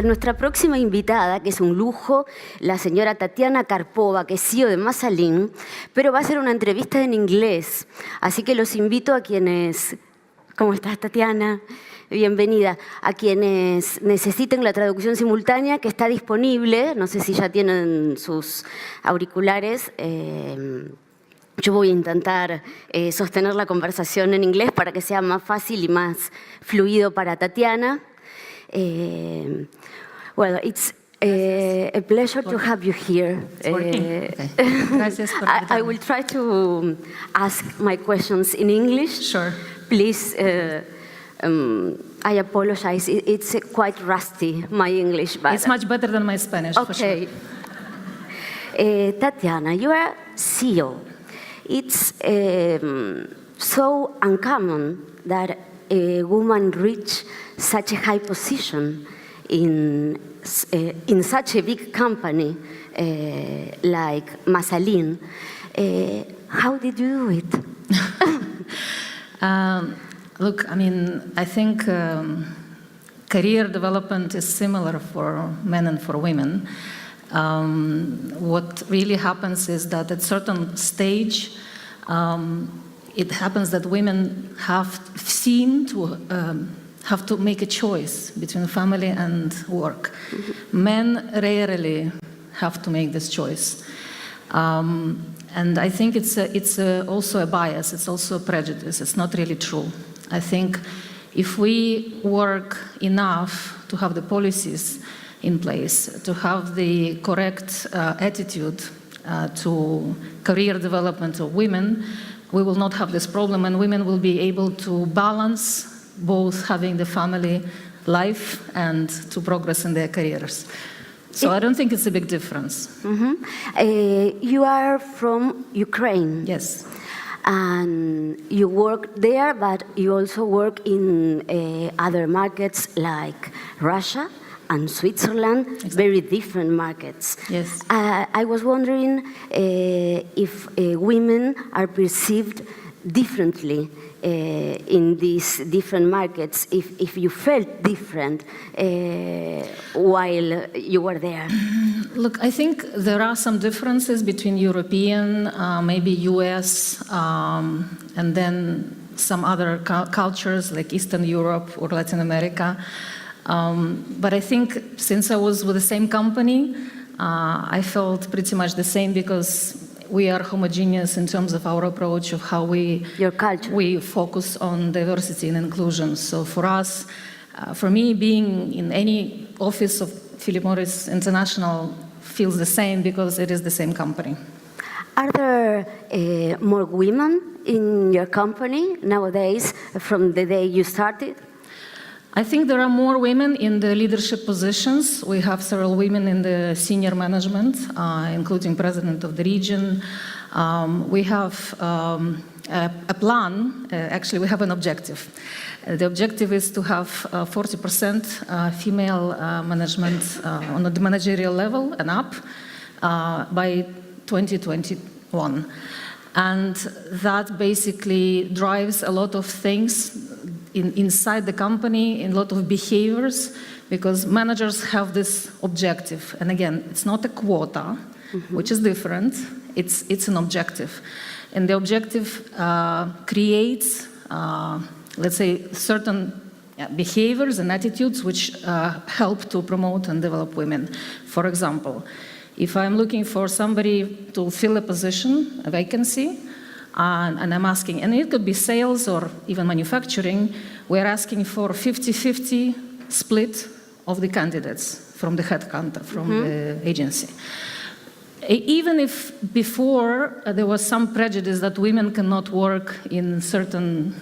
Nuestra próxima invitada, que es un lujo, la señora Tatiana Karpova, que es CEO de Masalín, pero va a hacer una entrevista en inglés. Así que los invito a quienes... ¿Cómo estás, Tatiana? Bienvenida. A quienes necesiten la traducción simultánea, que está disponible, no sé si ya tienen sus auriculares, yo voy a intentar sostener la conversación en inglés para que sea más fácil y más fluido para Tatiana. Well, it's a pleasure to have you here. I will try to ask my questions in English. Sure. Please, I apologize. It's quite rusty, my English. But it's much better than my Spanish, okay. For sure. Tatiana, you are CEO. It's so uncommon that a woman reach such a high position in such a big company like Masalín. How did you do it? Look, I mean, I think career development is similar for men and for women. What really happens is that at a certain stage, it happens that women seem to have to make a choice between family and work. Mm-hmm. Men rarely have to make this choice. And I think it's also a bias, it's also a prejudice, it's not really true. I think if we work enough to have the policies in place, to have the correct attitude to career development of women, we will not have this problem, and women will be able to balance both having the family life and to progress in their careers. So I don't think it's a big difference. Mm-hmm. You are from Ukraine. Yes. And you work there, but you also work in other markets like Russia and Switzerland, exactly. Very different markets. Yes. I was wondering if women are perceived differently in these different markets, if you felt different while you were there. Look, I think there are some differences between European, maybe US, and then some other cultures like Eastern Europe or Latin America. But I think since I was with the same company, I felt pretty much the same because we are homogeneous in terms of our approach of how we focus on diversity and inclusion. So for us, for me, being in any office of Philip Morris International feels the same because it is the same company. Are there more women in your company nowadays from the day you started? I think there are more women in the leadership positions. We have several women in the senior management, including president of the region. We have a plan, actually we have an objective. The objective is to have 40% female management on the managerial level and up by 2021. And that basically drives a lot of things inside the company, in a lot of behaviors, because managers have this objective. And again, it's not a quota, mm-hmm. which is different. It's an objective. And the objective creates, let's say, certain behaviors and attitudes which help to promote and develop women. For example, if I'm looking for somebody to fill a position, a vacancy, and I'm asking, and it could be sales or even manufacturing, we're asking for 50-50 split of the candidates from the headhunter, from mm-hmm. the agency. Even if before there was some prejudice that women cannot work in certain,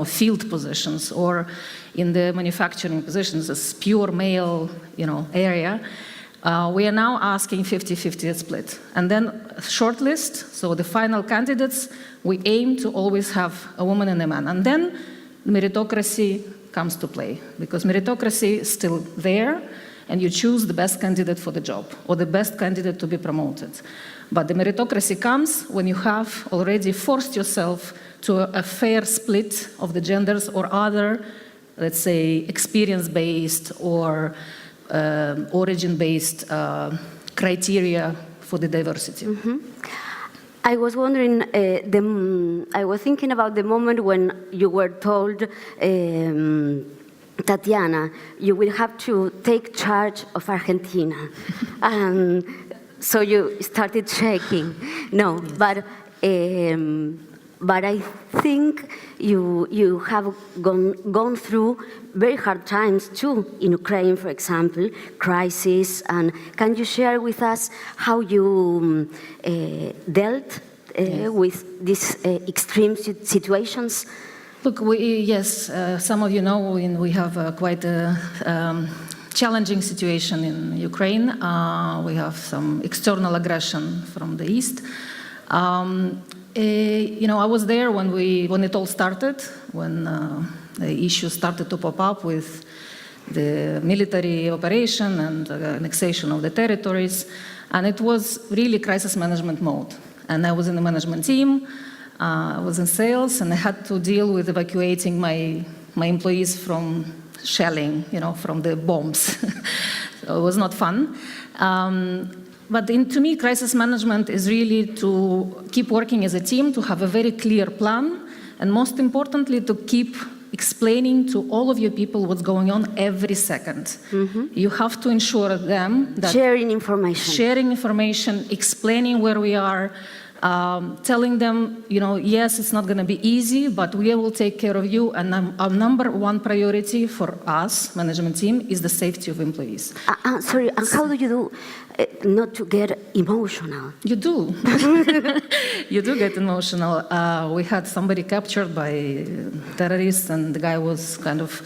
field positions or in the manufacturing positions, as pure male, area, we are now asking 50-50 split. And then shortlist, so the final candidates, we aim to always have a woman and a man. And then meritocracy comes to play, because meritocracy is still there, and you choose the best candidate for the job, or the best candidate to be promoted. But the meritocracy comes when you have already forced yourself to a fair split of the genders or other, let's say, experience-based or origin-based criteria for the diversity. I was wondering, I was thinking about the moment when you were told, Tatiana, you will have to take charge of Argentina. And so you started shaking. No, but I think you have gone through very hard times too, in Ukraine, for example, crisis. And can you share with us how you dealt with these extreme situations? Look, some of you know we have quite a challenging situation in Ukraine. We have some external aggression from the east. I was there when it all started, when the issue started to pop up with the military operation and annexation of the territories, and it was really crisis management mode. And I was in the management team, I was in sales, and I had to deal with evacuating my employees from shelling, from the bombs. So it was not fun. But to me, crisis management is really to keep working as a team, to have a very clear plan, and most importantly, to keep explaining to all of your people what's going on every second. You have to ensure them that sharing information, explaining where we are, telling them, yes, it's not going to be easy, but we will take care of you. And our number one priority for us, management team, is the safety of employees. Sorry, and how do you do not to get emotional? You do. You do get emotional. We had somebody captured by terrorists, and the guy was kind of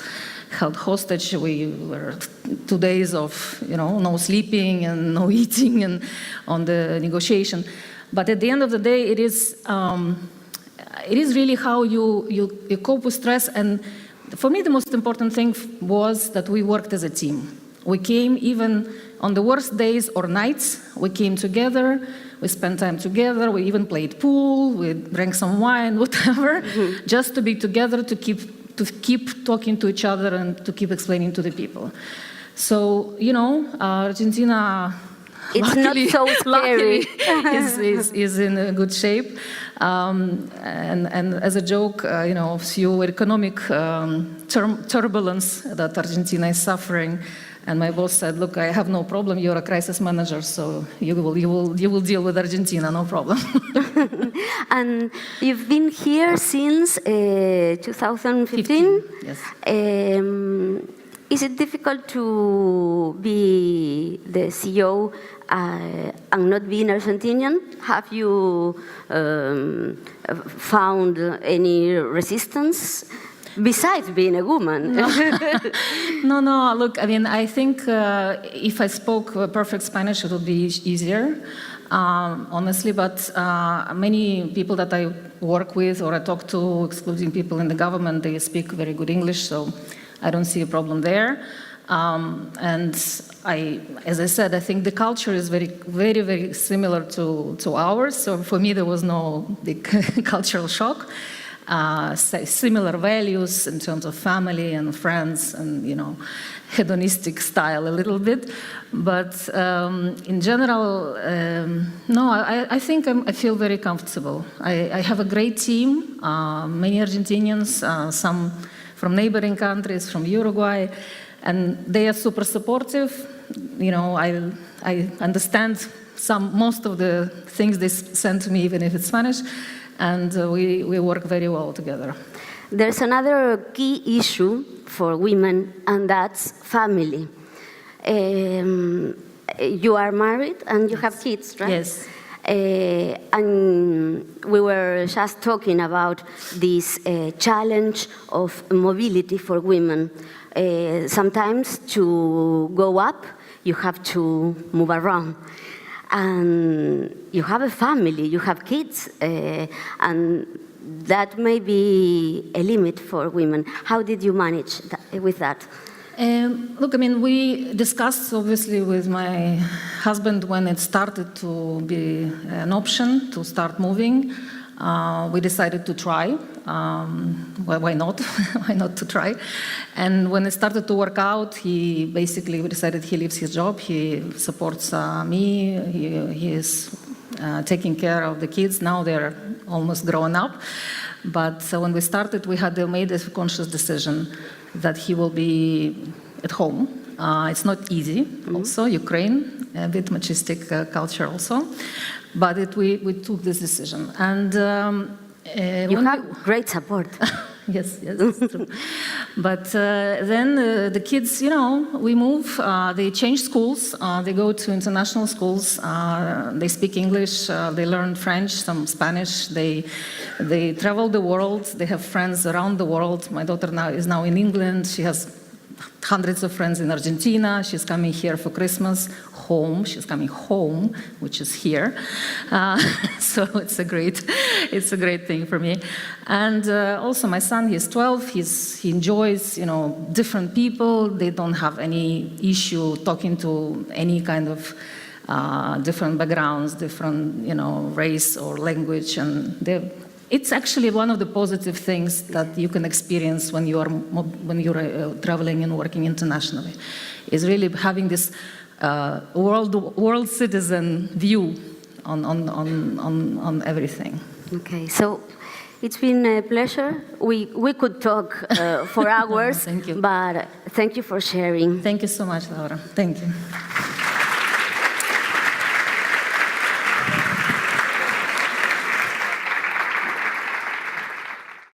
held hostage. We were 2 days of, no sleeping and no eating and on the negotiation. But at the end of the day, it is really how you cope with stress. And for me, the most important thing was that we worked as a team. We came even on the worst days or nights. We came together. We spent time together. We even played pool. We drank some wine, whatever, just to be together, to keep talking to each other and to keep explaining to the people. So, Argentina, it's luckily, not so scary. is in a good shape. And as a joke, few economic turbulence that Argentina is suffering. And my boss said, "Look, I have no problem. You're a crisis manager, so you will deal with Argentina, no problem." And you've been here since 2015. Yes. Is it difficult to be the CEO and not being Argentinian? Have you found any resistance? Besides being a woman. No. Look, I think if I spoke perfect Spanish, it would be easier, honestly. But many people that I work with or I talk to, excluding people in the government, they speak very good English, so I don't see a problem there. And as I said, I think the culture is very, very, very similar to ours. So for me, there was no big cultural shock. Similar values in terms of family and friends and, hedonistic style a little bit. But in general, no, I think I feel very comfortable. I have a great team, many Argentinians, some from neighboring countries, from Uruguay, and they are super supportive. I understand most of the things they send to me, even if it's Spanish. And we work very well together. There's another key issue for women, and that's family. You are married and you have kids, right? Yes. And we were just talking about this challenge of mobility for women. Sometimes to go up, you have to move around. And you have a family, you have kids, and that may be a limit for women. How did you manage with that? Look, we discussed, obviously, with my husband when it started to be an option to start moving. We decided to try. Well, why not? Why not to try? And when I started to work out, he basically decided he leaves his job. He supports me. He is taking care of the kids. Now they're almost grown up. But when we started, we had made a conscious decision that he will be at home. It's not easy. Also, Ukraine, a bit machistic culture also. But we took this decision. And you have great support. Yes, it's true. But then the kids, we move, they change schools, they go to international schools, they speak English, they learn French, some Spanish, they travel the world, they have friends around the world. My daughter is now in England, she has hundreds of friends in Argentina, she's coming here for Christmas, home, she's coming home, which is here. So it's a great thing for me. And also my son, he's 12, he enjoys, different people. They don't have any issue talking to any kind of different backgrounds, different, race or language, and it's actually one of the positive things that you can experience when you're traveling and working internationally, is really having this world citizen view on everything. Okay, so it's been a pleasure. We could talk for hours, Thank you. But thank you for sharing. Thank you so much, Laura. Thank you.